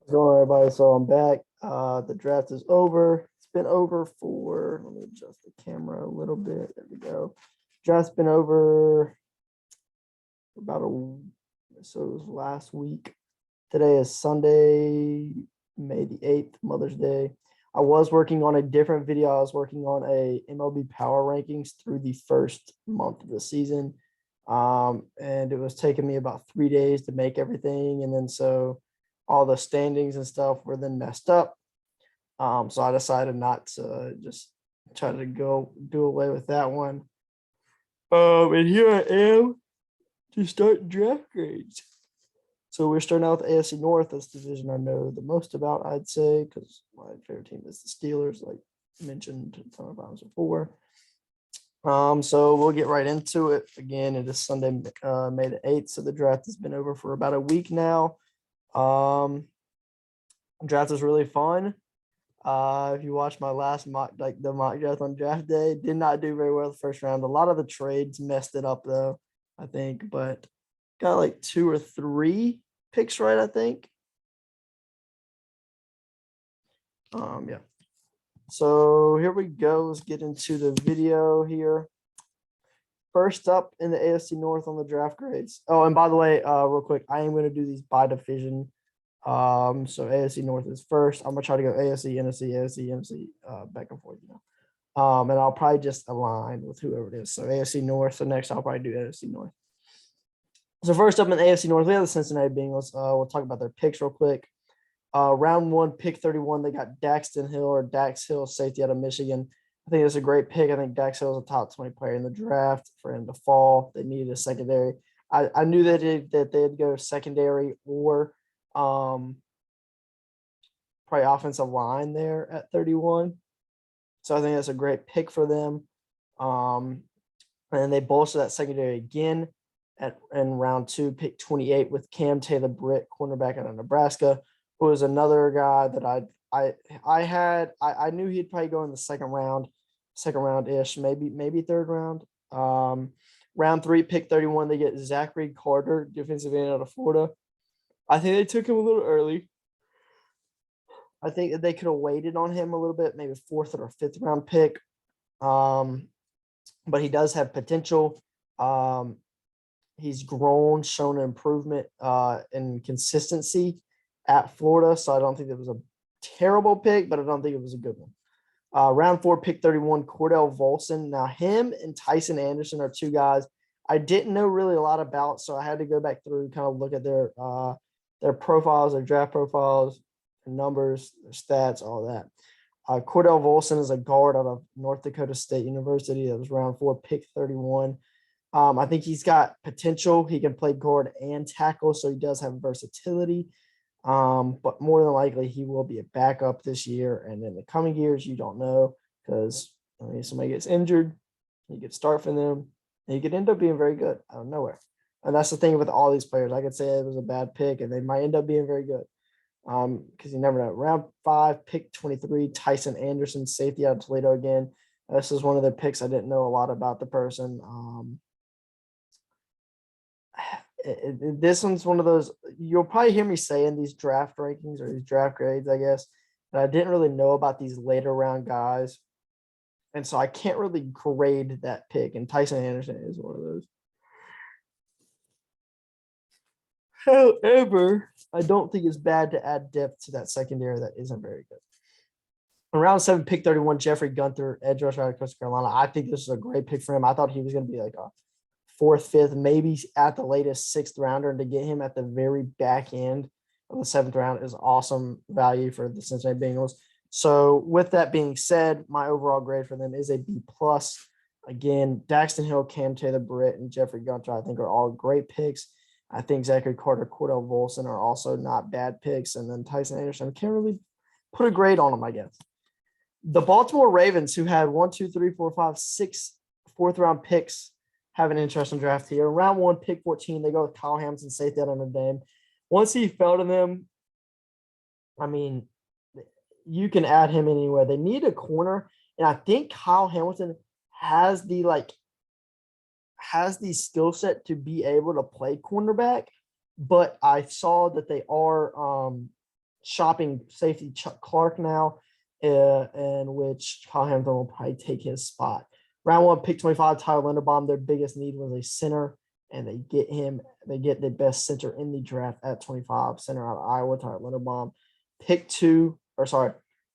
What's going on, everybody? So I'm back. The draft is over. It's been over for, let me adjust the camera a little bit. There we go. Draft's been over for so it was last week. Today is Sunday, May the 8th, Mother's Day. I was working on a different video. I was working on a MLB power rankings through the first month of the season. And it was taking me about 3 days to make everything. And then so all the standings and stuff were then messed up. So I decided not to just try to go do away with that one. And here I am to start draft grades. So we're starting out with AFC North. That's the division I know the most about, I'd say, because my favorite team is the Steelers, like mentioned a ton of times before. So we'll get right into it. Again, it is Sunday, May the 8th. So the draft has been over for about a week now. Draft was really fun. If you watch my last mock draft on draft day, did not do very well the first round. A lot of the trades messed it up though, I think, but got like 2 or 3 picks right, I think. Yeah. So here we go. Let's get into the video here. First up in the AFC North on the draft grades. Oh, and by the way, real quick, I am going to do these by division. So AFC North is first. I'm gonna try to go AFC, NFC, AFC, NFC, back and forth, and I'll probably just align with whoever it is. So AFC North. So next I'll probably do AFC North. So first up in the AFC North, we have the Cincinnati Bengals. We'll talk about their picks real quick. Round 1, pick 31, they got Daxton Hill or Dax Hill, safety out of Michigan. I think it's a great pick. I think Dax Hill is a top 20 player in the draft for him to fall. They needed a secondary. I knew that they'd go secondary or probably offensive line there at 31. So I think that's a great pick for them. And they bolster that secondary again in round 2, pick 28 with Cam Taylor-Britt, cornerback out of Nebraska, who was another guy that I knew he'd probably go in the second round-ish, maybe third round. Round 3, pick 31, they get Zachary Carter, defensive end out of Florida. I think they took him a little early. I think that they could have waited on him a little bit, maybe 4th or 5th round pick. But he does have potential. He's grown, shown an improvement in consistency at Florida. So I don't think it was a terrible pick, but I don't think it was a good one. Round 4, pick 31, Cordell Volson. Now him and Tyson Anderson are 2 guys I didn't know really a lot about, so I had to go back through and kind of look at their profiles, their draft profiles, their numbers, their stats, all that. Cordell Volson is a guard out of North Dakota State University. That was round 4, pick 31. I think he's got potential. He can play guard and tackle, so he does have versatility. But more than likely, he will be a backup this year. And in the coming years, you don't know because somebody gets injured, he could start for them, and he could end up being very good out of nowhere. And that's the thing with all these players. I could say it was a bad pick, and they might end up being very good because you never know. Round 5, pick 23, Tyson Anderson, safety out of Toledo again. This is one of their picks. I didn't know a lot about the person. This one's one of those, you'll probably hear me say in these draft rankings or these draft grades, I guess, that I didn't really know about these later round guys. And so I can't really grade that pick. And Tyson Anderson is one of those. However, I don't think it's bad to add depth to that secondary that isn't very good. In round 7, pick 31, Jeffrey Gunther, edge rusher out of Coastal Carolina. I think this is a great pick for him. I thought he was going to be like a 4th, 5th, maybe at the latest 6th rounder, and to get him at the very back end of the 7th round is awesome value for the Cincinnati Bengals. So with that being said, my overall grade for them is a B+. Again, Daxton Hill, Cam Taylor-Britt, and Jeffrey Gunter, I think, are all great picks. I think Zachary Carter, Cordell Volson are also not bad picks. And then Tyson Anderson, can't really put a grade on them, I guess. The Baltimore Ravens, who had 1, 2, 3, 4, 5, 6 4th-round picks, have an interesting draft here. Round 1, pick 14, they go with Kyle Hamilton, safety out of Notre Dame. Once he fell to them, I mean, you can add him anywhere. They need a corner, and I think Kyle Hamilton has the skill set to be able to play cornerback. But I saw that they are shopping safety Chuck Clark now, in which Kyle Hamilton will probably take his spot. Round 1, pick 25, Tyler Linderbaum. Their biggest need was a center, and they get him. They get the best center in the draft at 25, center out of Iowa, Tyler Linderbaum.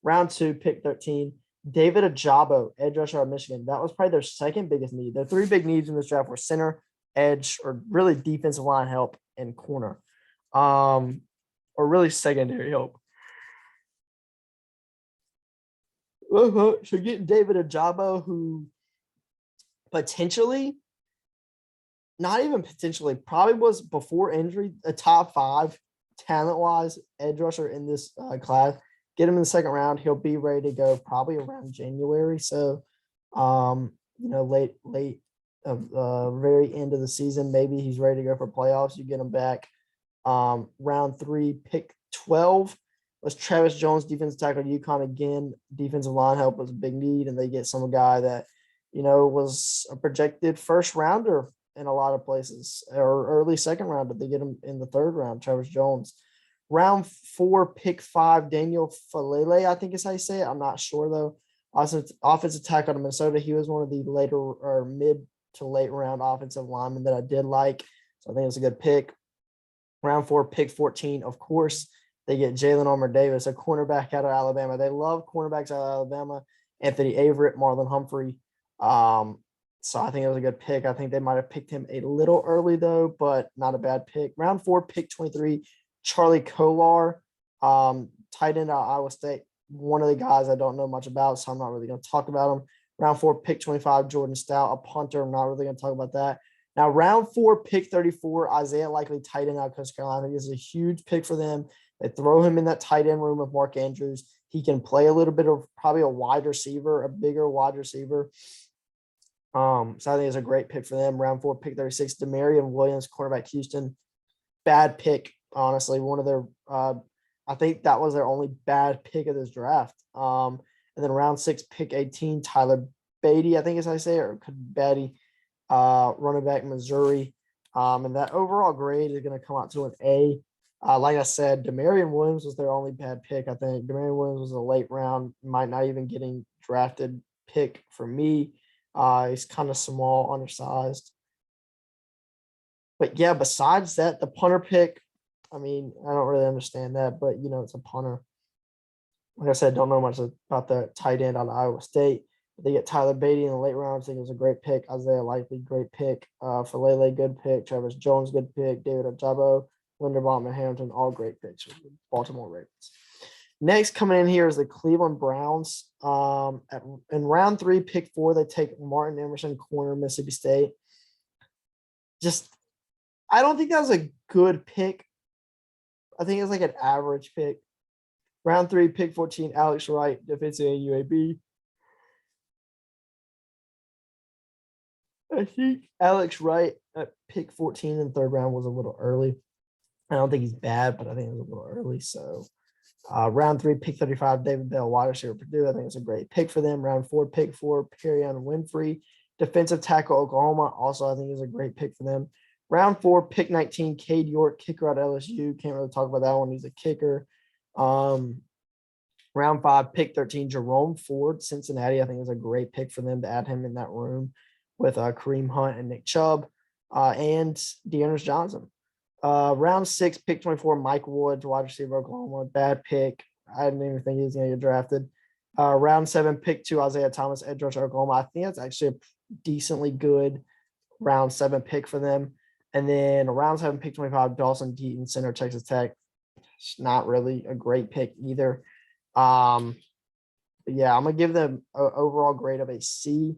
Round 2, pick 13, David Ajabo, edge rusher out of Michigan. That was probably their second biggest need. Their three big needs in this draft were center, edge, or really defensive line help and corner, or really secondary help. So getting David Ajabo, who potentially, not even potentially, probably was before injury a top 5 talent-wise edge rusher in this class. Get him in the second round. He'll be ready to go probably around January. So, late very end of the season, maybe he's ready to go for playoffs. You get him back. Round 3, pick 12 was Travis Jones, defensive tackle, UConn again. Defensive line help was a big need, and they get some guy that, was a projected first rounder in a lot of places, or early second rounder. They get him in the third round, Travis Jones. Round 4, pick 5, Daniel Falele, I think is how you say it. I'm not sure, though. Offensive tackle out of Minnesota. He was one of the later or mid to late round offensive linemen that I did like. So I think it's a good pick. Round 4, pick 14, of course, they get Jalen Armour-Davis, a cornerback out of Alabama. They love cornerbacks out of Alabama. Anthony Averett, Marlon Humphrey. So I think it was a good pick. I think they might have picked him a little early, though, but not a bad pick. Round 4, pick 23, Charlie Kolar, tight end out of Iowa State. One of the guys I don't know much about, so I'm not really going to talk about him. Round 4, pick 25, Jordan Stout, a punter. I'm not really going to talk about that. Now, round 4, pick 34, Isaiah Likely, tight end out of Coastal Carolina. I think this is a huge pick for them. They throw him in that tight end room with Mark Andrews. He can play a little bit of probably a wide receiver, a bigger wide receiver. So I think it's a great pick for them. Round 4, pick 36, Demarion Williams, cornerback, Houston. Bad pick, honestly. One of their, I think that was their only bad pick of this draft. And then round 6, pick 18, Tyler Beatty, I think is how I say it, or Beatty, running back, Missouri. And that overall grade is going to come out to an A. Like I said, Demarion Williams was their only bad pick. I think Demarion Williams was a late round, might not even getting drafted pick for me. He's kind of small, undersized. But yeah, besides that, the punter pick, I mean, I don't really understand that, but it's a punter. Like I said, don't know much about the tight end on Iowa State. They get Tyler Beatty in the late round. I think it was a great pick. Isaiah Likely, great pick. Falele, good pick. Travis Jones, good pick. David Ajabo, Linderbaum, and Hamilton, all great picks for the Baltimore Ravens. Next coming in here is the Cleveland Browns. In round 3, pick 4, they take Martin Emerson, corner, Mississippi State. I don't think that was a good pick. I think it's like an average pick. Round 3, pick 14, Alex Wright, defensive end, UAB. I think Alex Wright at pick 14 in the third round was a little early. I don't think he's bad, but I think it was a little early. So round 3, pick 35, David Bell, wide receiver, Purdue. I think it's a great pick for them. Round 4, pick 4, Perion Winfrey, defensive tackle, Oklahoma. Also, I think is a great pick for them. Round 4, pick 19, Cade York, kicker out of LSU. Can't really talk about that one. He's a kicker. Round 5, pick 13, Jerome Ford, Cincinnati. I think is a great pick for them to add him in that room with Kareem Hunt and Nick Chubb and Dearness Johnson. Round 6, pick 24, Mike Woods, wide receiver, Oklahoma. Bad pick. I didn't even think he was going to get drafted. Round 7, pick 2, Isaiah Thomas, edge rusher, Oklahoma. I think that's actually a decently good round 7 pick for them. And then round 7, pick 25, Dawson Deaton, center, Texas Tech. It's not really a great pick either. But yeah, I'm going to give them an overall grade of a C.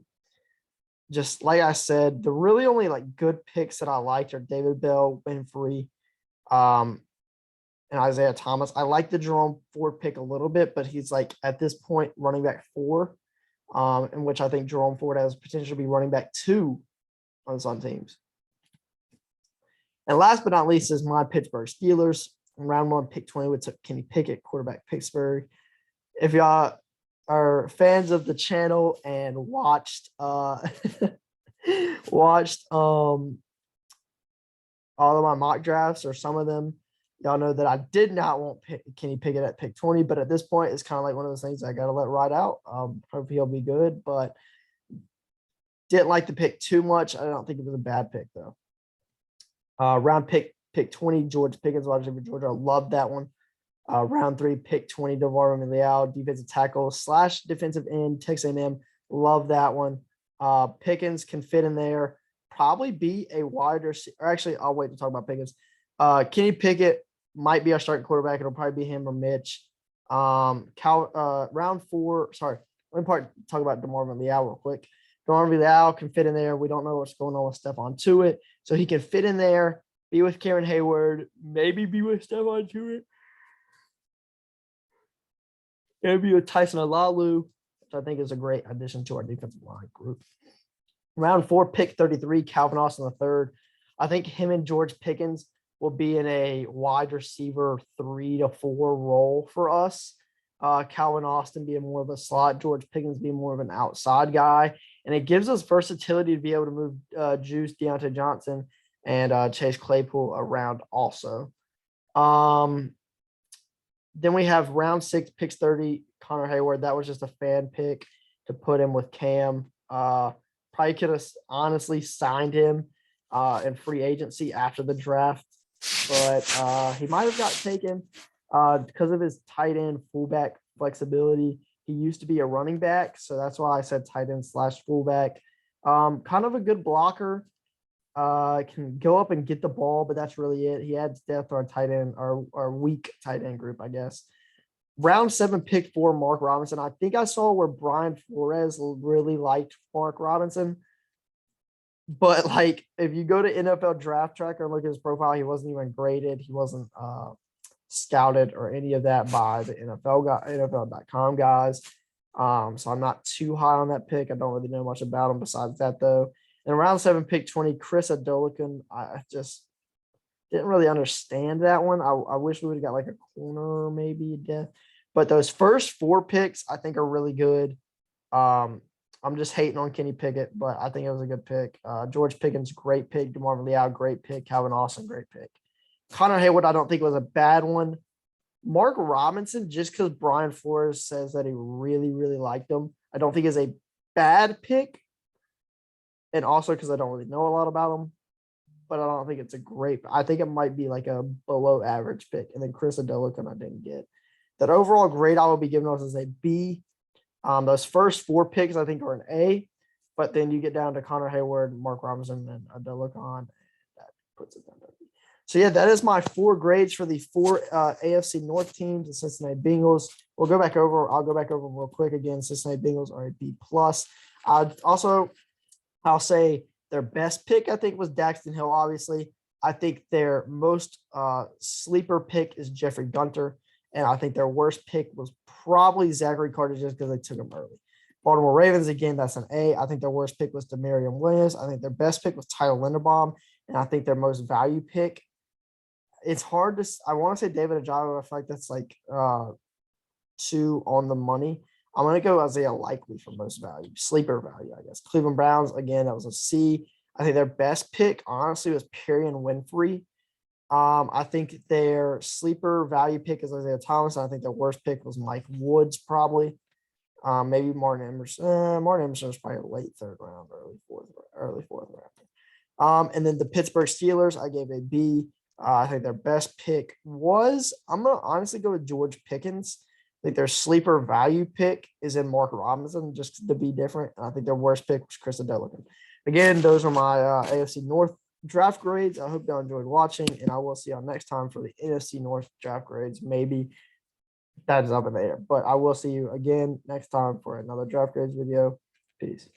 Just like I said, the really only good picks that I liked are David Bell, Winfrey, and Isaiah Thomas. I like the Jerome Ford pick a little bit, but he's at this point running back 4, in which I think Jerome Ford has potential to be running back 2 on some teams. And last but not least is my Pittsburgh Steelers. In round 1, pick 20, we took Kenny Pickett, quarterback, Pittsburgh. If y'all are fans of the channel and watched all of my mock drafts or some of them, Y'all know that I did not want Kenny Pickett at pick 20, but at this point, it's kind of like one of those things I got to let ride out. Hope he'll be good, but didn't like the pick too much. I don't think it was a bad pick, though. Round pick 20, George Pickens, wide receiver, Georgia. I love that one. Round 3, pick 20, DeVar Leal, defensive tackle / defensive end, Texas A&M. Love that one. Pickens can fit in there. Probably be a wide receiver. Actually, I'll wait to talk about Pickens. Kenny Pickett might be our starting quarterback. It'll probably be him or Mitch. Round 4. Sorry, let me talk about DeMarvin Leal real quick. DeMarvin Leal can fit in there. We don't know what's going on with Stephon Tuitt, so he can fit in there. Be with Karen Hayward. Maybe be with Stephon Tuitt. Maybe with Tyson Alalu, which I think is a great addition to our defensive line group. Round 4, pick 33, Calvin Austin III. I think him and George Pickens will be in a wide receiver 3 to 4 role for us. Calvin Austin being more of a slot, George Pickens being more of an outside guy. And it gives us versatility to be able to move Juice, Deontay Johnson, and Chase Claypool around also. Then we have round 6, picks 30, Connor Hayward. That was just a fan pick to put him with Cam. Probably could have honestly signed him in free agency after the draft, but he might have got taken because of his tight end fullback flexibility. He used to be a running back, so that's why I said tight end / fullback. Kind of a good blocker. Can go up and get the ball, but that's really it. He adds depth to our tight end, our weak tight end group, I guess. Round 7, pick 4, Mark Robinson. I think I saw where Brian Flores really liked Mark Robinson. But, like, if you go to NFL Draft Tracker and look at his profile, he wasn't even graded. He wasn't scouted or any of that by the NFL.com guys. So I'm not too high on that pick. I don't really know much about him besides that, though. And round 7, pick 20, Chris Adolican. I just didn't really understand that one. I wish we would have got like a corner maybe. But those first 4 picks I think are really good. I'm just hating on Kenny Pickett, but I think it was a good pick. George Pickens, great pick. DeMarvin Leal, great pick. Calvin Austin, great pick. Connor Hayward, I don't think was a bad one. Mark Robinson, just because Brian Flores says that he really, really liked him, I don't think is a bad pick. And also because I don't really know a lot about him, but I don't think it's a great. I think it might be like a below average pick. And then Chris Adolican I didn't get. That overall grade I will be giving us as a B. Those first 4 picks I think are an A, but then you get down to Connor Hayward, Mark Robinson, and Adolican, and that puts it down to B. So yeah, that is my 4 grades for the 4 AFC North teams, the Cincinnati Bengals. I'll go back over real quick again. Cincinnati Bengals are a B+. I'll say their best pick, I think, was Daxton Hill, obviously. I think their most sleeper pick is Jeffrey Gunter. And I think their worst pick was probably Zachary Carter just because they took him early. Baltimore Ravens, again, that's an A. I think their worst pick was Demarion Williams. I think their best pick was Tyler Linderbaum. And I think their most value pick, it's hard to – I want to say David Ojabo. I feel like that's like 2 on the money. I'm going to go Isaiah Likely for most value, sleeper value, I guess. Cleveland Browns, again, that was a C. I think their best pick, honestly, was Perrion Winfrey. I think their sleeper value pick is Isaiah Thomas. I think their worst pick was Mike Woods, probably. Maybe Martin Emerson. Martin Emerson was probably a late 3rd round, early fourth round. And then the Pittsburgh Steelers, I gave a B. I think their best pick was, I'm going to honestly go with George Pickens. I think their sleeper value pick is in Mark Robinson, just to be different. And I think their worst pick was Chris Adolican. Again, those are my AFC North draft grades. I hope y'all enjoyed watching, and I will see y'all next time for the NFC North draft grades. Maybe that is up in the air, but I will see you again next time for another draft grades video. Peace.